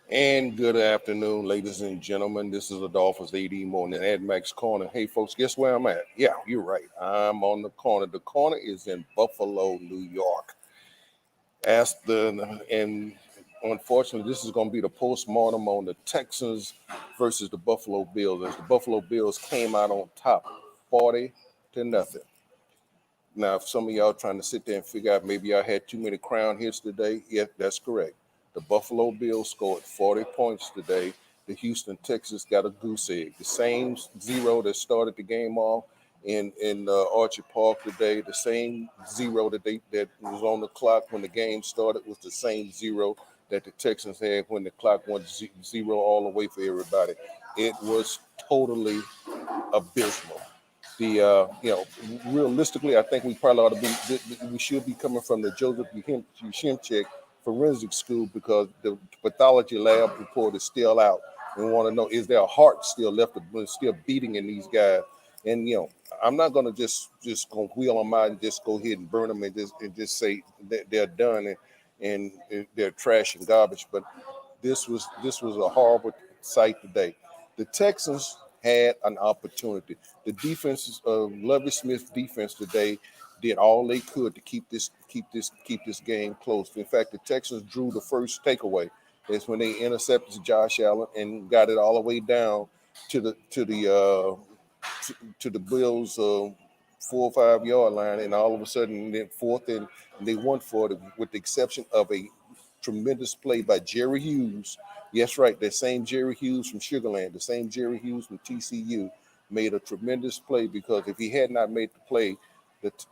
And good afternoon, ladies and gentlemen. This is the Dolphins AD AD Max Korner. Hey, folks, guess where I'm at? Yeah, you're right. I'm on the corner. The corner is in Buffalo, New York. And unfortunately, this is going to be the postmortem on the Texans versus the Buffalo Bills. As the Buffalo Bills came out on top, 40-0. Now, if some of y'all trying to sit there and figure out maybe I had too many crown hits today, yeah, that's correct. The Buffalo Bills scored 40 points today. The Houston Texans got a goose egg. The same zero that started the game off in Archie Park today, the same zero that was on the clock when the game started was the same zero that the Texans had when the clock went zero all the way for everybody. It was totally abysmal. Realistically, I think we probably ought to we should be coming from the Joseph Ushimchek Forensic School because the pathology lab report is still out. We want to know, is there a heart still left, still beating in these guys? And, I'm not going to just go wheel them out and just go ahead and burn them and just say that they're done and they're trash and garbage. But this was a horrible sight today. The Texans had an opportunity. The defense, Lovie Smith's defense today, did all they could to keep this game close. In fact, the Texans drew the first takeaway. That's when they intercepted Josh Allen and got it all the way down to the Bills' 4 or 5 yard line, and all of a sudden, then fourth and they won for it, with the exception of a tremendous play by Jerry Hughes. Yes, right, that same Jerry Hughes from Sugarland, the same Jerry Hughes from TCU, made a tremendous play because if he had not made the play,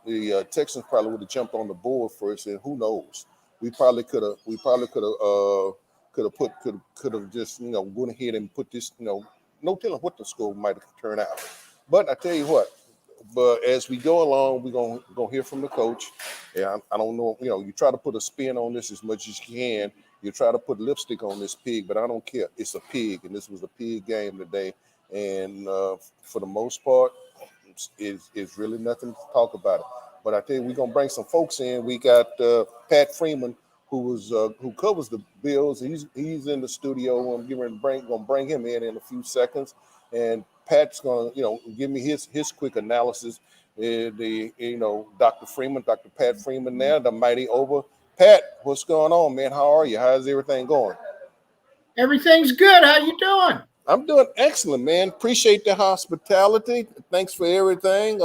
the Texans probably would have jumped on the board first, and who knows? We probably could have just went ahead and put this no telling what the score might have turned out. But I tell you what, but as we go along, we're gonna hear from the coach. Yeah, I don't know. You try to put a spin on this as much as you can. You try to put lipstick on this pig, but I don't care. It's a pig, and this was a pig game today. And for the most part, it's really nothing to talk about it. But I tell you, we're gonna bring some folks in. We got Pat Freeman, who covers the Bills. He's in the studio. I'm gonna bring him in a few seconds, and Pat's gonna give me his quick analysis. Dr. Freeman, Dr. Pat Freeman, there, the mighty over. Pat, what's going on, man? How are you? How's everything going? Everything's good. How you doing? I'm doing excellent, man. Appreciate the hospitality. Thanks for everything.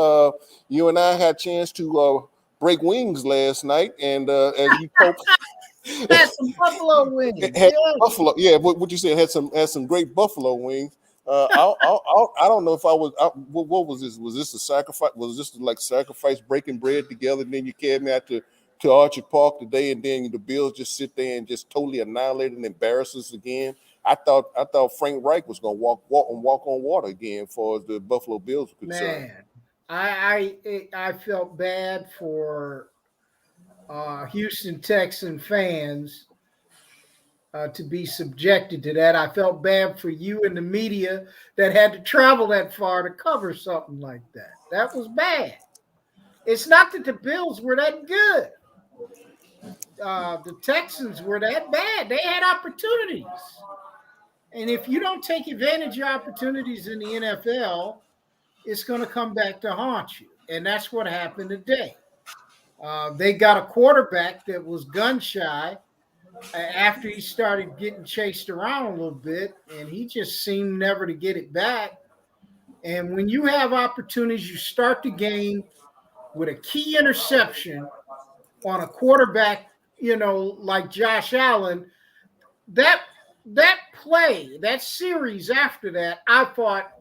You and I had a chance to break wings last night, and as you told, Had some buffalo wings. had buffalo. Yeah, what you said had some great buffalo wings. I don't know if I was. What was this? Was this a sacrifice? Was this like sacrifice breaking bread together? And then you carried me out to Archie Park today, and then the Bills just sit there and just totally annihilate and embarrass us again. I thought Frank Reich was going to walk on water again for the Buffalo Bills were concerned. Man, I felt bad for Houston Texan fans to be subjected to that. I felt bad for you and the media that had to travel that far to cover something like that. That was bad. It's not that the Bills were that good. The Texans were that bad. They had opportunities. And if you don't take advantage of opportunities in the NFL, it's going to come back to haunt you. And that's what happened today. They got a quarterback that was gun shy after he started getting chased around a little bit, and he just seemed never to get it back. And when you have opportunities, you start the game with a key interception on a quarterback, like Josh Allen. That play, that series after that, I thought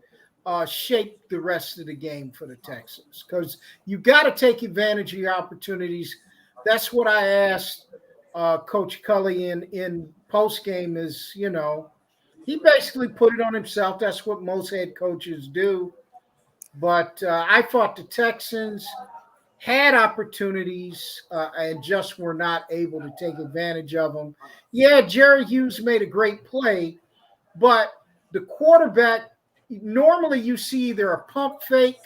shaped the rest of the game for the Texans, because you got to take advantage of your opportunities. That's what I asked Coach Cully in post game. Is he basically put it on himself. That's what most head coaches do. But I thought the Texans had opportunities and just were not able to take advantage of them. Yeah, Jerry Hughes made a great play, but the quarterback, normally you see either a pump fake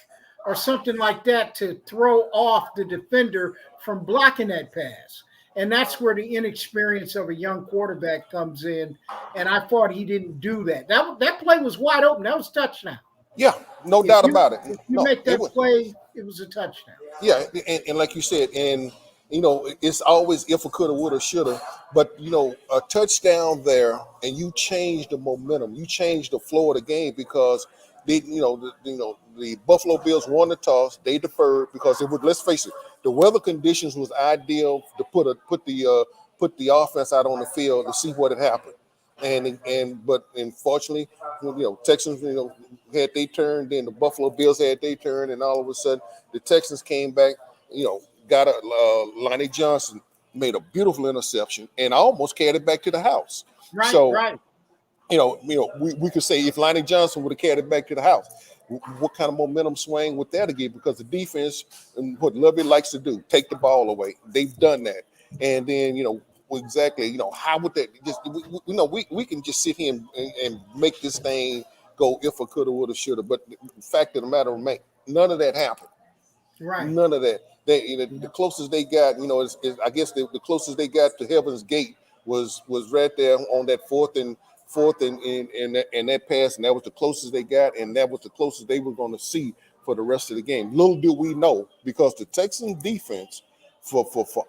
or something like that to throw off the defender from blocking that pass. And that's where the inexperience of a young quarterback comes in. And I thought he didn't do that. That play was wide open. That was touchdown. Yeah, no If doubt you about it. if you No, make it that was. play, it was a touchdown. Yeah, and like you said, and it's always if a coulda, woulda, shoulda. But a touchdown there, and you change the momentum, you change the flow of the game because the Buffalo Bills won the toss, they deferred because it would. Let's face it, the weather conditions was ideal to put the offense out on the field to see what had happened, but unfortunately, Texans had their turn, then the Buffalo Bills had their turn, and all of a sudden the Texans came back, got a Lonnie Johnson made a beautiful interception and almost carried it back to the house. Right, So right. we could say if Lonnie Johnson would have carried it back to the house, what kind of momentum swing would that have given? Because the defense and what Lovey likes to do, take the ball away. They've done that, and then exactly how would that just we can just sit here and make this thing go if I coulda, woulda, shoulda. But the fact of the matter remains, none of that happened. Right. None of that. The closest they got, is I guess the closest they got to Heaven's Gate was right there on that fourth and that pass, and that was the closest they got, and that was the closest they were going to see for the rest of the game. Little do we know, because the Texans defense for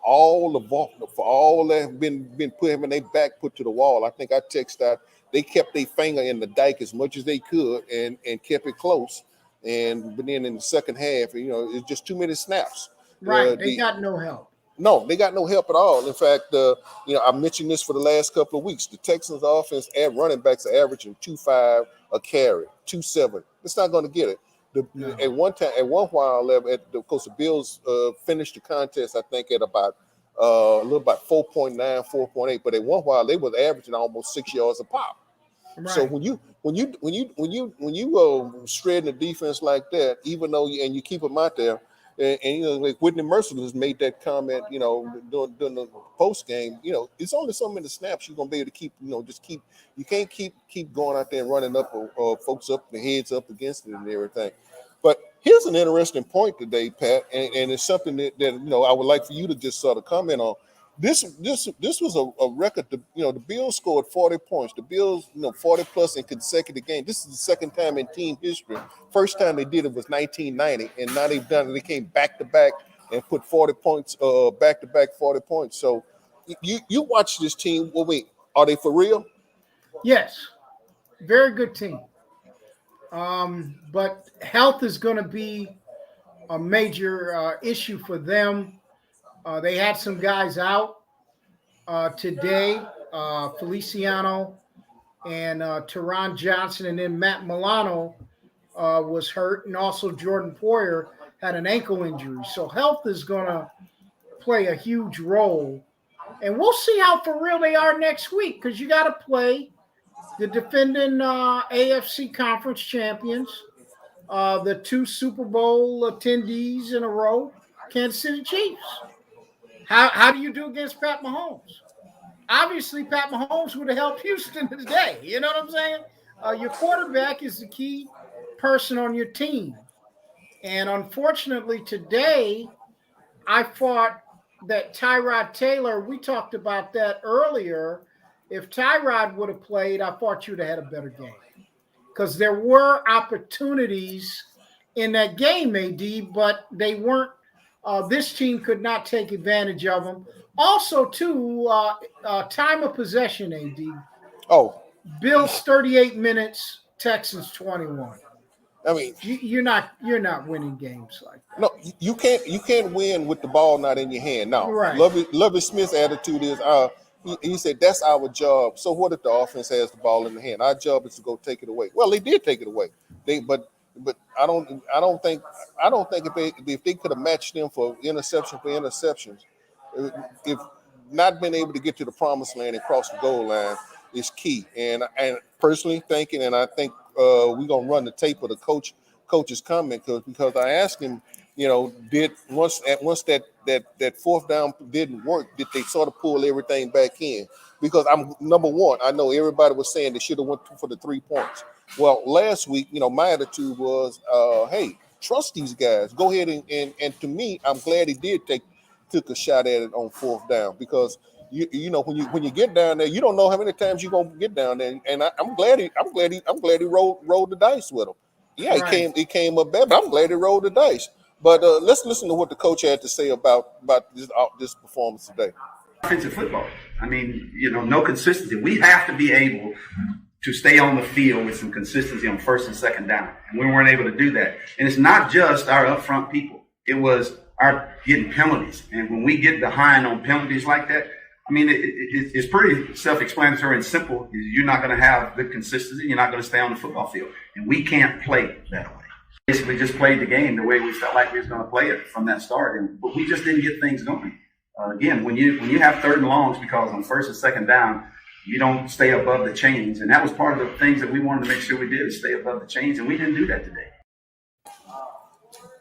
all that have been put him in their back, put to the wall. I think I texted out they kept their finger in the dike as much as they could and kept it close. But then in the second half, it's just too many snaps. Right. They got no help. No, they got no help at all. In fact, I mentioned this for the last couple of weeks. The Texans offense and running backs are averaging 2.5 a carry, 2.7. It's not going to get it. No. At one while, of course, the Bills finished the contest, I think, at about a little about 4.9, 4.8. But at one while, they was averaging almost 6 yards a pop. Right. So when you shredding the defense like that, even though you keep them out there, and like Whitney Merciless has made that comment, during the post game, it's only so many snaps you're gonna be able to keep, you can't keep going out there and running up folks up the heads up against it and everything. But here's an interesting point today, Pat, and it's something that I would like for you to just sort of comment on. This was a record. The Bills scored 40 points. The Bills, 40 plus in consecutive games. This is the second time in team history. First time they did it was 1990, and now they've done it. They came back to back and put 40 points, back to back 40 points. So you watch this team. Well, wait, are they for real? Yes, very good team. But health is going to be a major issue for them. They had some guys out today, Feliciano and Teron Johnson, and then Matt Milano was hurt, and also Jordan Poyer had an ankle injury. So health is going to play a huge role. And we'll see how for real they are next week, because you got to play the defending AFC conference champions, the 2 Super Bowl attendees in a row, Kansas City Chiefs. How do you do against Pat Mahomes? Obviously, Pat Mahomes would have helped Houston today. You know what I'm saying? Your quarterback is the key person on your team. And unfortunately, today, I thought that Tyrod Taylor, we talked about that earlier. If Tyrod would have played, I thought you'd have had a better game. Because there were opportunities in that game, AD, but they weren't. This team could not take advantage of them. Also, too, time of possession, AD. Oh, Bills 38 minutes, Texans 21. I mean, You're not winning games like that. no, you can't win with the ball not in your hand. Now, Right. Lovey Smith's attitude is, he said that's our job. So what if the offense has the ball in the hand? Our job is to go take it away. Well, they did take it away. But I don't think if they could have matched them for interceptions, if not being able to get to the promised land and cross the goal line is key. And personally thinking, and I think we're gonna run the tape of the coach's comment because I asked him, did once that fourth down didn't work, did they sort of pull everything back in? Because I'm number one, I know everybody was saying they should have went for the 3 points. Well, last week, my attitude was, hey, trust these guys. Go ahead and to me, I'm glad he did take took a shot at it on fourth down because you know when you get down there, you don't know how many times you're gonna get down there. And I'm glad he rolled the dice with him. Yeah, Right. he came up bad, but I'm glad he rolled the dice. But let's listen to what the coach had to say about this performance today. Offensive football. I mean, no consistency. We have to be able to stay on the field with some consistency on first and second down. And we weren't able to do that. And it's not just our upfront people. It was our getting penalties. And when we get behind on penalties like that, I mean, it's pretty self-explanatory and simple. You're not going to have good consistency. You're not going to stay on the football field. And we can't play that way. Basically just played the game the way we felt like we was going to play it from that start. But we just didn't get things going. Again, when you have third and longs, because on first and second down, you don't stay above the chains. And that was part of the things that we wanted to make sure we did, is stay above the chains. And we didn't do that today.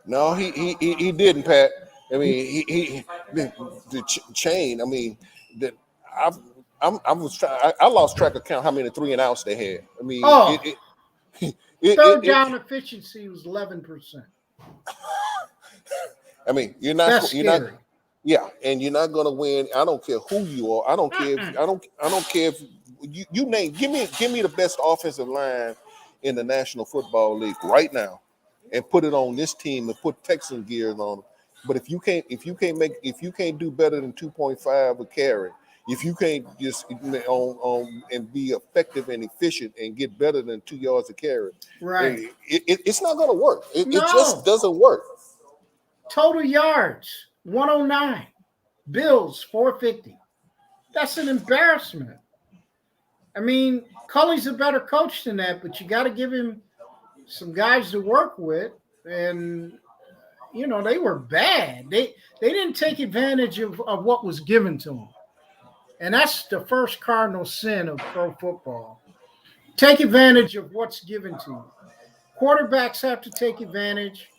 No, he didn't, Pat. I mean, the chain. I mean, I lost track of count how many 3 and outs they had. I mean, third down efficiency was 11%. I mean, you're not. Yeah, and you're not going to win. I don't care who you are. I don't care. I don't care if you name. Give me the best offensive line in the National Football League right now, and put it on this team and put Texan gears on them. But if you can't do better than 2.5 a carry, if you can't just and be effective and efficient and get better than 2 yards a carry, right? It's not going to work. It just doesn't work. Total yards 109, Bills 450. That's an embarrassment. I mean, Culley's a better coach than that, but you got to give him some guys to work with, and they were bad. They didn't take advantage of what was given to them. And that's the first cardinal sin of pro football. Take advantage of what's given to you. Quarterbacks have to take advantage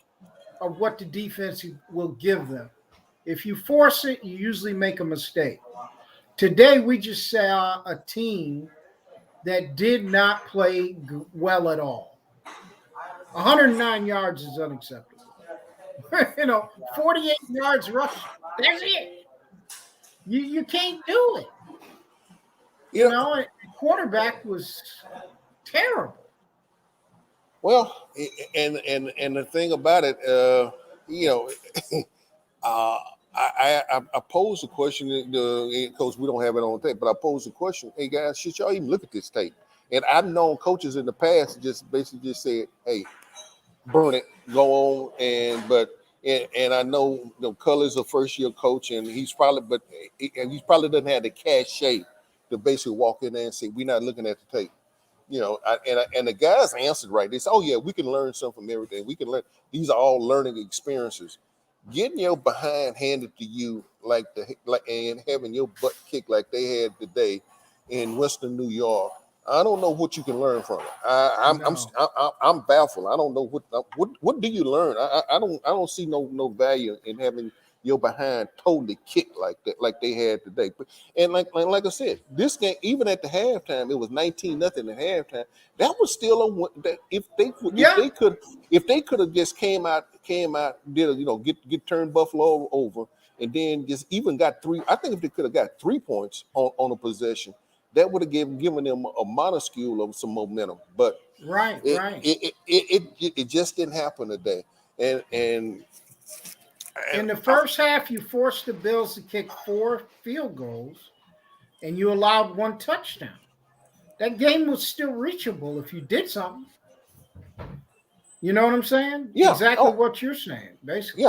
of what the defense will give them. If you force it, you usually make a mistake. Today, we just saw a team that did not play well at all. 109 yards is unacceptable. 48 yards rush. That's it. You can't do it. Quarterback was terrible. Well, and the thing about it, I posed a question, Coach, we don't have it on tape, but I posed a question. Hey, guys, should y'all even look at this tape? And I've known coaches in the past just basically just said, hey, burn it, go on. And I know Culler's a first-year coach, and he's probably doesn't have the cachet to basically walk in there and say, we're not looking at the tape. And the guys answered right. They said, oh, yeah, we can learn something from everything. We can learn. These are all learning experiences. Getting your behind handed to you and having your butt kicked like they had today in Western New York, I don't know what you can learn from it. I'm baffled. I don't know what do you learn. I don't see no value in having your behind totally kicked like that, like they had today. And like I said, this game, even at the halftime, it was 19-0 at halftime. That was still if they could have just came out, did get turned Buffalo over, and then just even got 3. I think if they could have got 3 points on a possession, that would have given them a minuscule of some momentum. But it just didn't happen today. And in the first half, you forced the Bills to kick 4 field goals, and you allowed 1 touchdown. That game was still reachable if you did something. You know what I'm saying? Yeah. Exactly what you're saying, basically.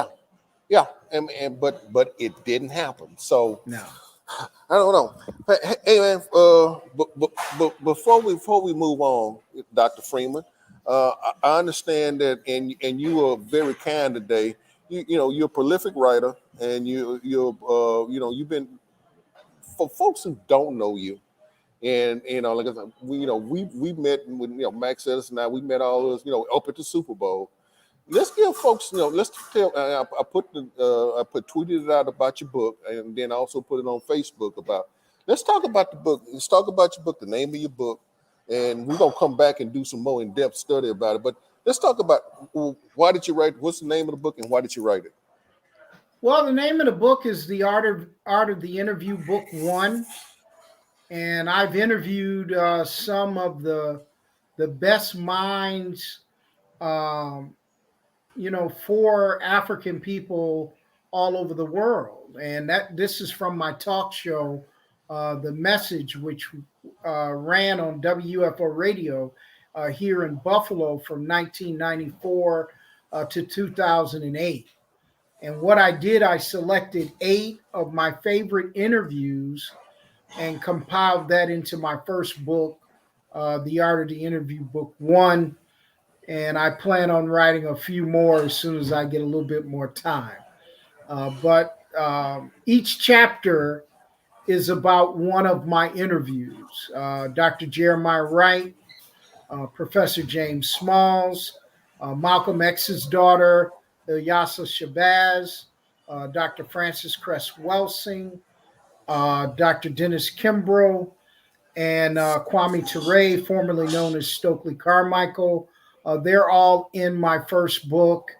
Yeah. But it didn't happen. So no. I don't know. Hey man, but before we move on, Dr. Freeman, I understand that, and you are very kind today. You're a prolific writer, and you've been, for folks who don't know you, and like I said, we met with Max Edison and I. We met all of us up at the Super Bowl. Let's give folks, let's tell. I tweeted it out about your book, and then I also put it on Facebook about. Let's talk about the book. Let's talk about your book, the name of your book, and we're gonna come back and do some more in-depth study about it. But let's talk about why did you write? What's the name of the book, and why did you write it? Well, the name of the book is The Art of the Interview, Book One, and I've interviewed some of the best minds, um, for African people all over the world. And that this is from my talk show, The Message, which ran on WFO radio here in Buffalo from 1994 to 2008. And what I did, I selected 8 of my favorite interviews and compiled that into my first book, The Art of the Interview, Book One. And I plan on writing a few more as soon as I get a little bit more time. But each chapter is about one of my interviews. Dr. Jeremiah Wright, Professor James Smalls, Malcolm X's daughter, Ilyasa Shabazz, Dr. Francis Cress Welsing, Dr. Dennis Kimbrough, and Kwame Ture, formerly known as Stokely Carmichael. They're all in my first book.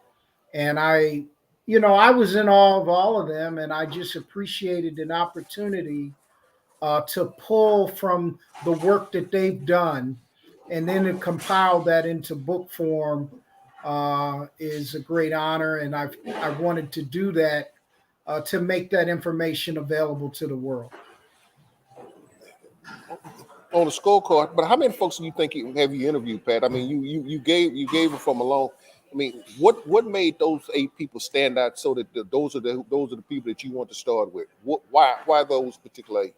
And I was in awe of all of them, and I just appreciated an opportunity to pull from the work that they've done and then to compile that into book form is a great honor. And I wanted to do that to make that information available to the world. On the scorecard, but how many folks do you think have you interviewed, Pat? I mean, you gave it from a long. I mean, what made those 8 people stand out so that those are the people that you want to start with? Why those particular 8?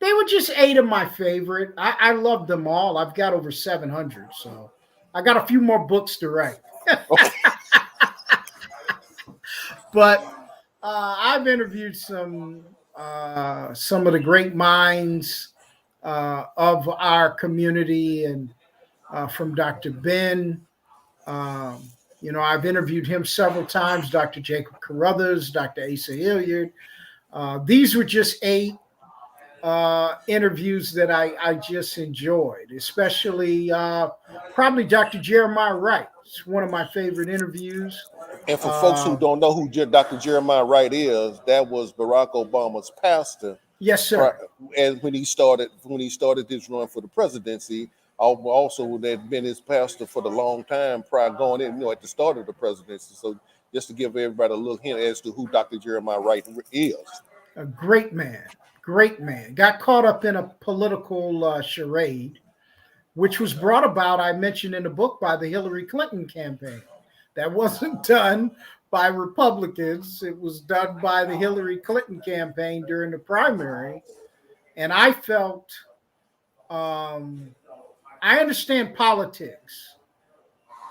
They were just 8 of my favorite. I love them all. I've got over 700, so I got a few more books to write. But I've interviewed some of the great minds of our community, and from Dr. Ben. I've interviewed him several times, Dr. Jacob Carruthers, Dr. Asa Hilliard. These were just 8 interviews that I just enjoyed, especially probably Dr. Jeremiah Wright. It's one of my favorite interviews. And for folks who don't know who Dr. Jeremiah Wright is, that was Barack Obama's pastor. Yes, sir. And when he started this run for the presidency, also had been his pastor for the long time prior going in, at the start of the presidency. So just to give everybody a little hint as to who Dr. Jeremiah Wright is. A great man. Got caught up in a political charade, which was brought about, I mentioned in the book, by the Hillary Clinton campaign. That wasn't done by Republicans. It was done by the Hillary Clinton campaign during the primary. And I felt, I understand politics,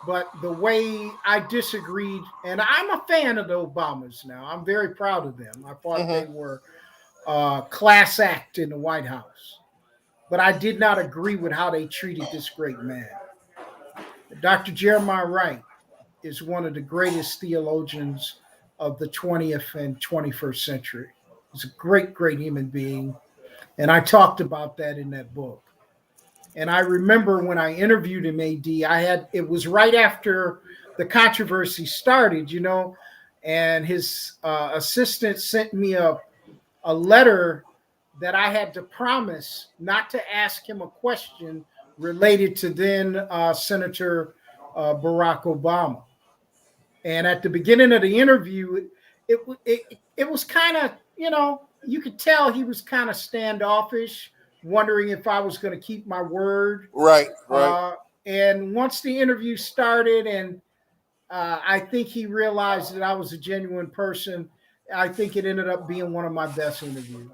but the way I disagreed, and I'm a fan of the Obamas now. I'm very proud of them. I thought they were class act in the White House. But I did not agree with how they treated this great man. Dr. Jeremiah Wright is one of the greatest theologians of the 20th and 21st century. He's a great, great human being. And I talked about that in that book. And I remember when I interviewed him, AD, it was right after the controversy started, and his assistant sent me a letter that I had to promise not to ask him a question related to then Senator Barack Obama. And at the beginning of the interview, it was kind of, you could tell he was kind of standoffish, wondering if I was going to keep my word. Right. And once the interview started, and I think he realized that I was a genuine person, I think it ended up being one of my best interviews.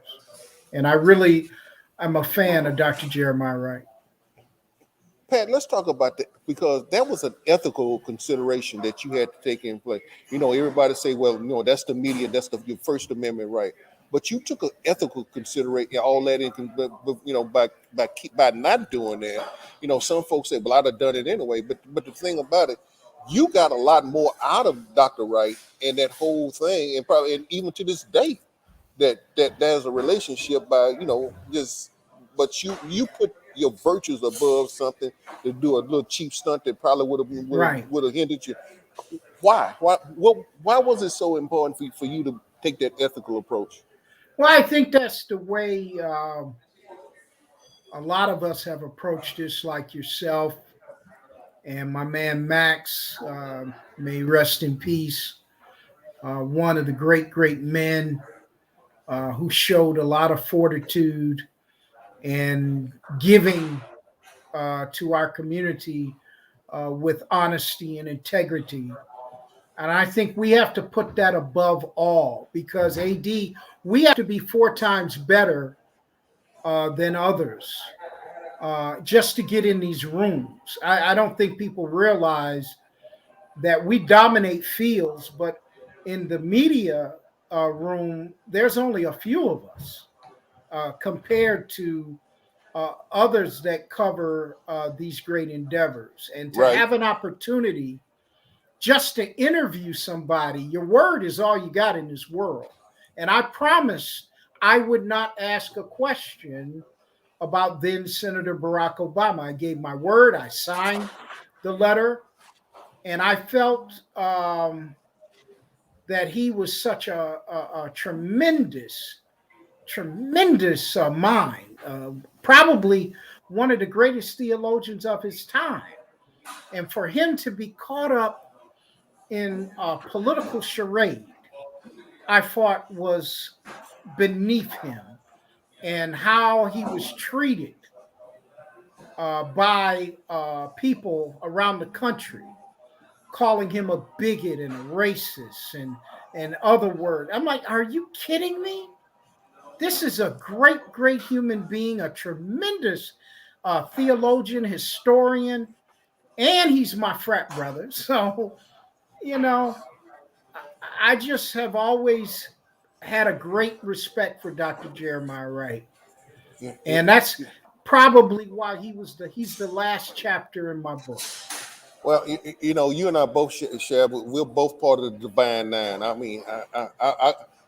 And I'm a fan of Dr. Jeremiah Wright. Pat, let's talk about that, because that was an ethical consideration that you had to take in play. Everybody say, well, that's the media, that's your First Amendment right. But you took an ethical consideration, all that in, by not doing that. Some folks say, well, I'd have done it anyway. But the thing about it, you got a lot more out of Dr. Wright and that whole thing, and even to this day, that there's a relationship but you put your virtues above something to do a little cheap stunt that probably would have hindered you. Why? Why was it so important for you to take that ethical approach? Well, I think that's the way a lot of us have approached this, like yourself and my man Max, may he rest in peace. One of the great men who showed a lot of fortitude and giving to our community with honesty and integrity. And I think we have to put that above all because AD, we have to be 4 times better than others just to get in these rooms. I don't think people realize that we dominate fields, but in the media room, there's only a few of us compared to others that cover these great endeavors. And to Right. have an opportunity just to interview somebody, your word is all you got in this world. And I promised I would not ask a question about then Senator Barack Obama. I gave my word, I signed the letter, and I felt that he was such a tremendous mind, probably one of the greatest theologians of his time. And for him to be caught up in a political charade, I thought was beneath him, and how he was treated by people around the country, calling him a bigot and a racist and other words. I'm like, are you kidding me? This is a great human being, a tremendous theologian, historian, and he's my frat brother. So, I just have always had a great respect for Dr. Jeremiah Wright. And that's probably why he's the last chapter in my book. Well, you and I both share, but we're both part of the Divine Nine. I mean,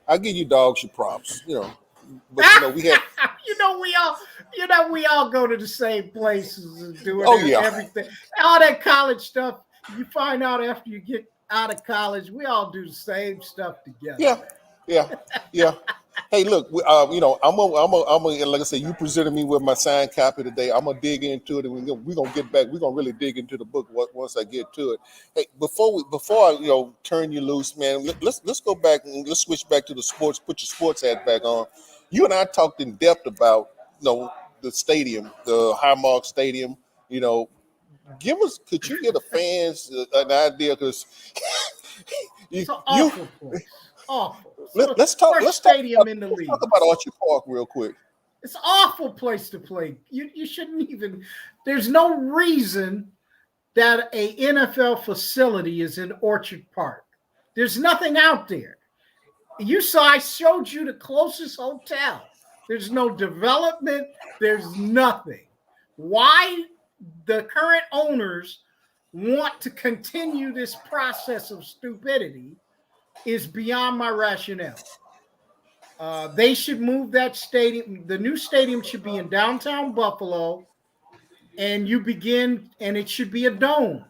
I give you dogs your props, but we had. we all go to the same places and do everything. All that college stuff, you find out after you get out of college, we all do the same stuff together. Yeah. Hey, look, I'm gonna, like I said, you presented me with my signed copy today. I'm gonna dig into it, and we're gonna get back. We're gonna really dig into the book once I get to it. Hey, before I turn you loose, man, let's go back and let's switch back to the sports. Put your sports hat back on. You and I talked in depth about the stadium, the Highmark Stadium. Could you give the fans an idea? Because it's an awful place. Awful. Let's talk in the league. Talk about Orchard Park real quick. It's an awful place to play. You shouldn't even. There's no reason that a NFL facility is in Orchard Park. There's nothing out there. I showed you the closest hotel. There's no development. There's nothing. Why the current owners want to continue this process of stupidity is beyond my rationale. They should move that stadium. The new stadium should be in downtown Buffalo, and it should be a dome,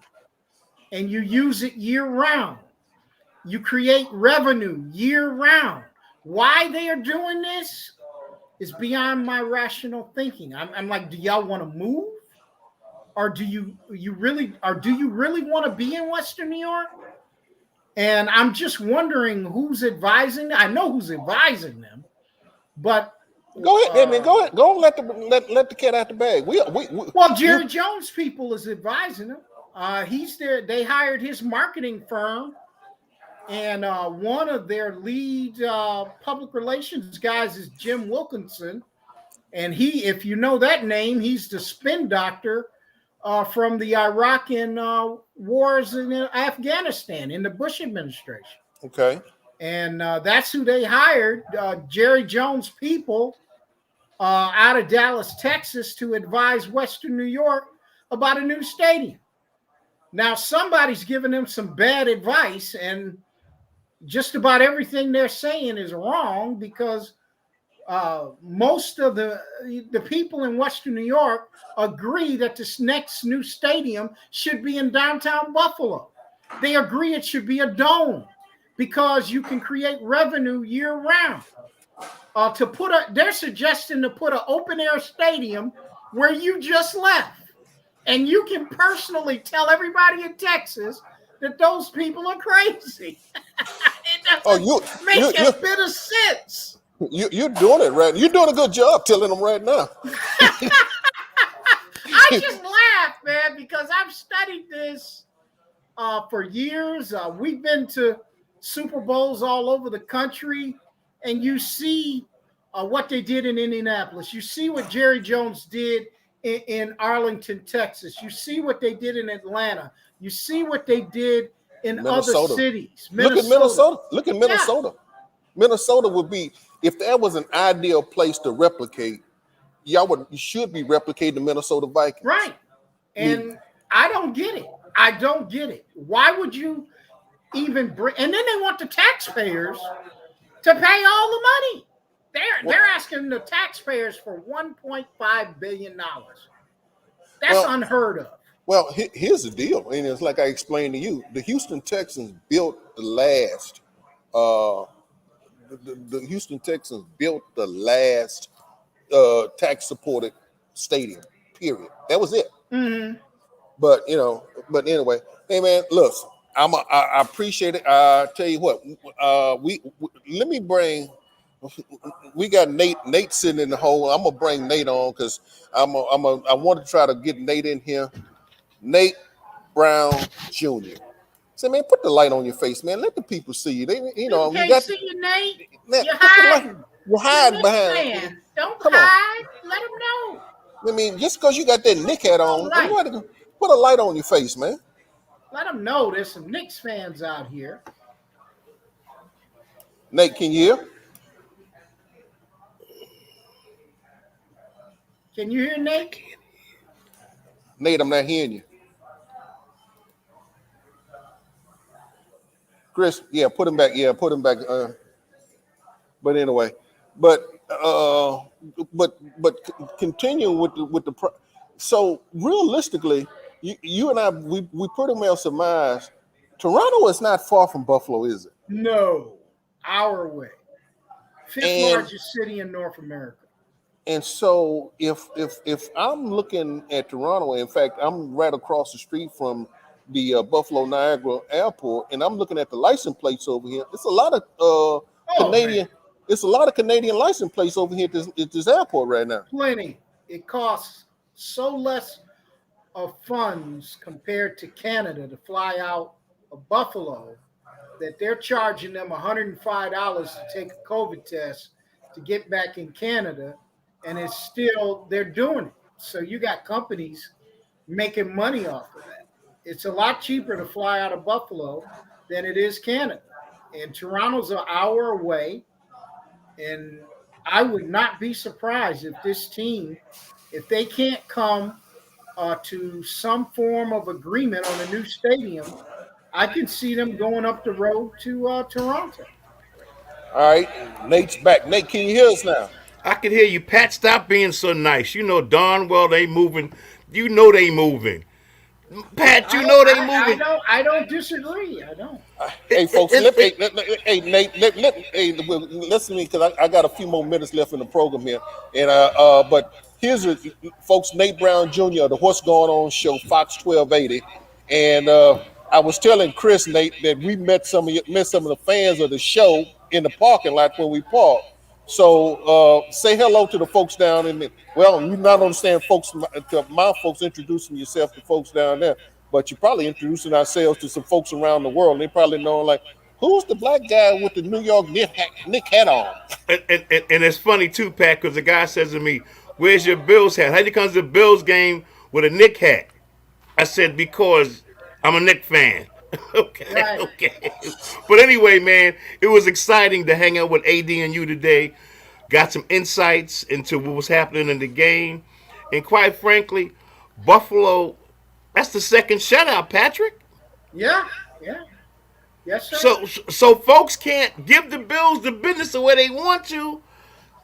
and you use it year round. You create revenue year round. Why they are doing this is beyond my rational thinking. I'm like, do y'all want to move? Or do you really want to be in Western New York? And I'm just wondering who's advising. I know who's advising them, but go ahead, man. Go ahead. Go and let the cat out the bag. Well, Jerry Jones people is advising him. He's there. They hired his marketing firm, and one of their lead public relations guys is Jim Wilkinson, and if you know that name, he's the spin doctor from the Iraq and wars in Afghanistan in the Bush administration. Okay. And that's who they hired, Jerry Jones people out of Dallas, Texas, to advise Western New York about a new stadium. Now, somebody's giving them some bad advice, and just about everything they're saying is wrong because most of the people in Western New York agree that this next new stadium should be in downtown Buffalo. They agree it should be a dome because you can create revenue year round. They're suggesting to put an open air stadium where you just left, and you can personally tell everybody in Texas that those people are crazy. It Oh, doesn't make a bit of sense. you're doing it right. You're doing a good job telling them right now. I just laugh, man, because I've studied this for years. We've been to Super Bowls all over the country, and you see what they did in Indianapolis. You see what Jerry Jones did in Arlington, Texas. You see what they did in Atlanta. You see what they did in Minnesota. other cities. Look at Minnesota. Look at Minnesota. Yeah. Minnesota would be, if that was an ideal place to replicate, you should be replicating the Minnesota Vikings. Right. And I don't get it. I don't get it. Why would you even bring? And then they want the taxpayers to pay all the money. They're asking the taxpayers for $1.5 billion. That's unheard of. Well, here's the deal, and it's like I explained to you: the Houston Texans built the last. The Houston Texans built the last tax-supported stadium. Period. That was it. Mm-hmm. But anyway, hey man, look, I appreciate it. I tell you what, we got Nate. Nate sitting in the hole. I'm gonna bring Nate on because I want to try to get Nate in here. Nate Brown Jr. Say, man, put the light on your face, man. Let the people see you. You can't see you, Nate. You're hiding. You're hiding behind. Don't hide. Let them know. I mean, just because you got that Nick hat on, put a light on your face, man. Let them know there's some Knicks fans out here. Nate, can you hear? Can you hear Nate? Nate, I'm not hearing you. Chris, yeah, put him back. Yeah, put him back. But anyway, but continuing with the so realistically, you and I we pretty much surmise Toronto is not far from Buffalo, is it? No, our way. Fifth largest city in North America. And so if I'm looking at Toronto, in fact, I'm right across the street from the Buffalo Niagara Airport, and I'm looking at the license plates over here. It's a lot of Canadian. Man. It's a lot of Canadian license plates over here at this airport right now. Plenty. It costs so less of funds compared to Canada to fly out of Buffalo that they're charging them $105 to take a COVID test to get back in Canada, and it's still they're doing it. So you got companies making money off of that. It's a lot cheaper to fly out of Buffalo than it is Canada. And Toronto's an hour away. And I would not be surprised if this team, if they can't come to some form of agreement on a new stadium, I can see them going up the road to Toronto. All right. Nate's back. Nate, can you hear us now? I can hear you. Pat, stop being so nice. You know darn well they moving. You know they moving. Pat, you know they moving. I don't disagree. I don't. Hey, folks, hey, Nate, listen to me because I got a few more minutes left in the program here. And but here's folks, Nate Brown Jr. of the What's Going On show, Fox 1280. And I was telling Chris, Nate, that we met some of the fans of the show in the parking lot when we parked. So say hello to the folks down in the, well, you not understand folks, my folks introducing yourself to folks down there, but you're probably introducing ourselves to some folks around the world. And they probably know, like, who's the black guy with the New York Nick hat on? And it's funny too, Pat, because the guy says to me, where's your Bills hat? How you come to the Bills game with a Nick hat? I said, because I'm a Nick fan. Okay. But anyway, man, it was exciting to hang out with AD and you today. Got some insights into what was happening in the game. And quite frankly, Buffalo, that's the second shutout, Patrick. Yeah. Yes, sir. So folks can't give the Bills the business the way they want to.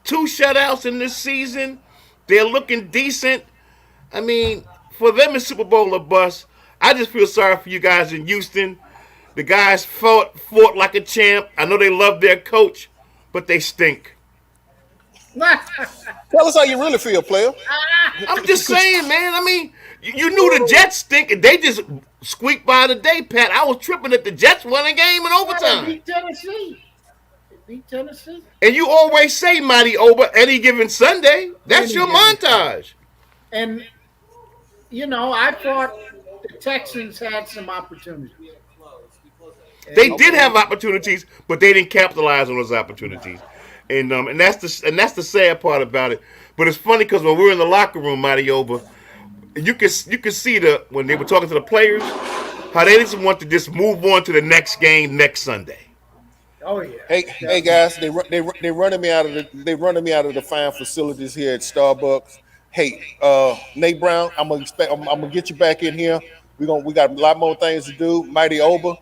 2 shutouts in this season. They're looking decent. I mean, for them, it's Super Bowl or bust. I just feel sorry for you guys in Houston. The guys fought like a champ. I know they love their coach, but they stink. Tell us how you really feel, player. I'm just saying, man. I mean, you knew the Jets stink, and they just squeaked by the day, Pat. I was tripping that the Jets won a game in They overtime. beat Tennessee. They beat Tennessee. And you always say Mighty Oba any given Sunday. That's Any your given montage. And I thought the Texans had some opportunities. They did have opportunities, but they didn't capitalize on those opportunities. And that's the sad part about it. But it's funny because when we were in the locker room, Mighty Oba, you could see when they were talking to the players, how they just want to just move on to the next game next Sunday. Oh yeah. Hey guys, they running me out of the fine facilities here at Starbucks. Hey, Nate Brown, I'm gonna get you back in here. We got a lot more things to do. Mighty Oba,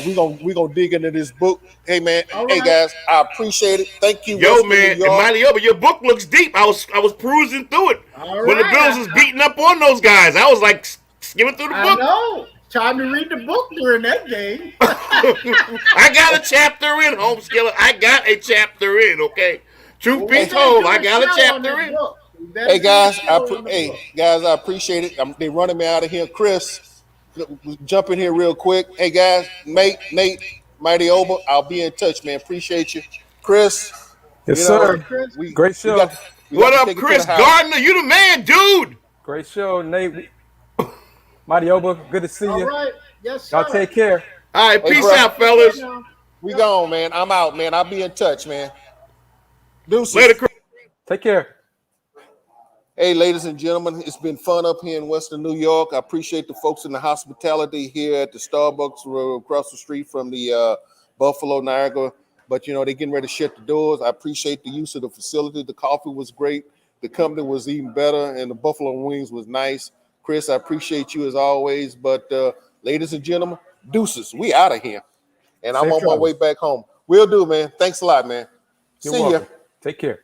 we gonna dig into this book. Hey man, hey guys, I appreciate it. Thank you. Yo man, and Mighty Oba, your book looks deep. I was perusing through it when the Bills was beating up on those guys. I was like skimming through the book. I know. Time to read the book during that game. I got a chapter in, Homeskiller. I got a chapter in, okay? Truth be told, I got a chapter in. Hey guys, I appreciate it. They running me out of here. Chris, jump in here real quick. Hey guys, Nate, Mighty Oba, I'll be in touch, man. Appreciate you. Chris. Yes, sir. Great show. What up, Chris Gardner? You the man, dude. Great show, Nate. Mighty Oba, good to see you. All right. Yes, sir. Y'all take care. All right, peace out, fellas. We gone, man. I'm out, man. I'll be in touch, man. Deuces. Later, Chris. Take care. Hey, ladies and gentlemen, it's been fun up here in Western New York. I appreciate the folks in the hospitality here at the Starbucks across the street from the Buffalo Niagara. But, they're getting ready to shut the doors. I appreciate the use of the facility. The coffee was great. The company was even better, and the buffalo wings was nice. Chris, I appreciate you as always. But, ladies and gentlemen, deuces, we out of here. And I'm on my way back home. Will do, man. Thanks a lot, man. You're See welcome. ya. Take care.